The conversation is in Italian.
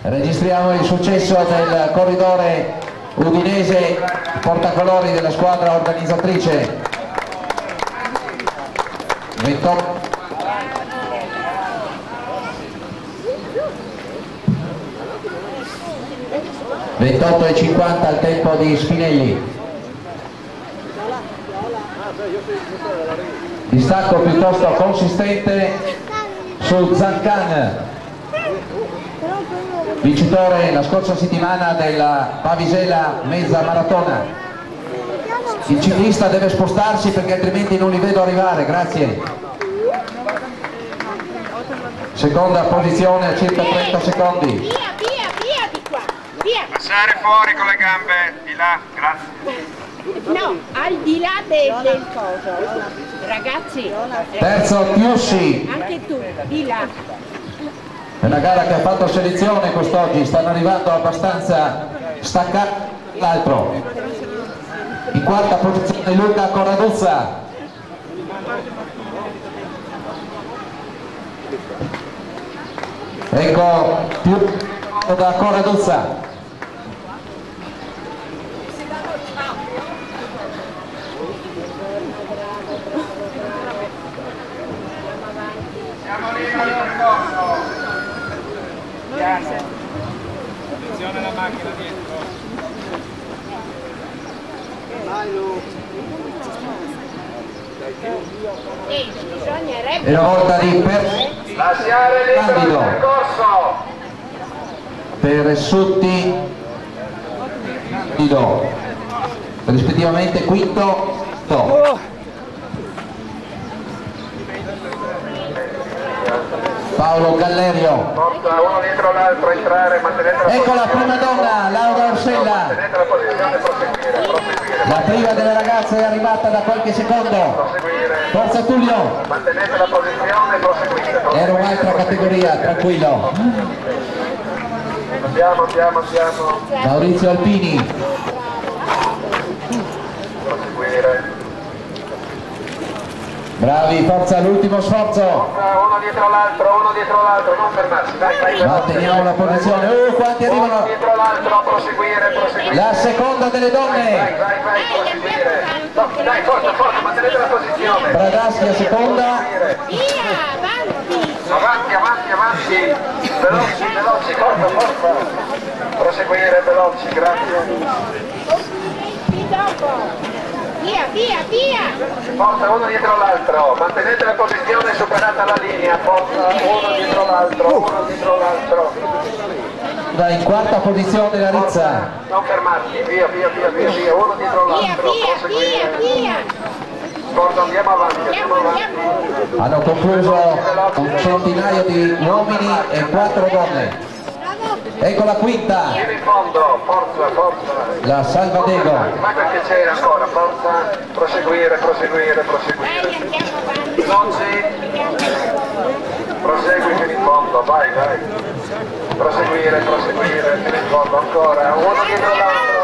Registriamo il successo del corridore udinese portacolori della squadra organizzatrice. 28,50 il tempo di Spinelli. Distacco piuttosto consistente su Zancan, vincitore la scorsa settimana della Pavisella mezza maratona. Il ciclista deve spostarsi perché altrimenti non li vedo arrivare, grazie. Seconda posizione a circa 30 secondi. Via di qua, via. Passare fuori con le gambe, di là, grazie. No, al di là del coso. Ragazzi. Terzo Tiussi. Anche tu, di là. È una gara che ha fatto selezione quest'oggi, stanno arrivando abbastanza staccati l'altro. In quarta posizione Luca Corraduzza. Ecco più da Corraduzza. Siamo lì al percorso. Attenzione alla macchina dietro. Bisognerebbe... È la volta di Lasciare libero il percorso. Peressutti Dido, rispettivamente quinto Paolo Gallerio. Forza, uno dietro l'altro, entrare, mantenete la Ecco la posizione. prima donna, Laura Orsella. Mantenete la posizione, proseguire. La prima delle ragazze è arrivata da qualche secondo. Forza Tullio. Mantenete la posizione, proseguire. Era un'altra categoria, tranquillo. Andiamo. Maurizio Alpini. Proseguire. Bravi, forza, l'ultimo sforzo. Uno dietro l'altro, non fermarsi, vai. Manteniamo la posizione. Quanti Uno arrivano? dietro l'altro, proseguire. La seconda delle donne. Vai, proseguire. No, dai, forza, mantenete la posizione. Bradaschi a seconda. Via, avanti. Avanti. Veloci, forza. Proseguire, veloci, grazie. Qui dopo. Via. Forza, uno dietro l'altro, mantenete la posizione, superata la linea, forza, uno dietro l'altro. Va in quarta posizione la Rizza. Non fermarti, via, uno dietro l'altro, Via. Forza, andiamo avanti. Hanno concluso un centinaio di uomini e 4 donne. Ecco la quinta, Fino in fondo, forza. la Salvadego. Ma perché c'è ancora, forza, proseguire. Andiamo avanti. Veloci, prosegui fino in fondo, vai. Proseguire, fino in fondo, ancora, uno dietro l'altro.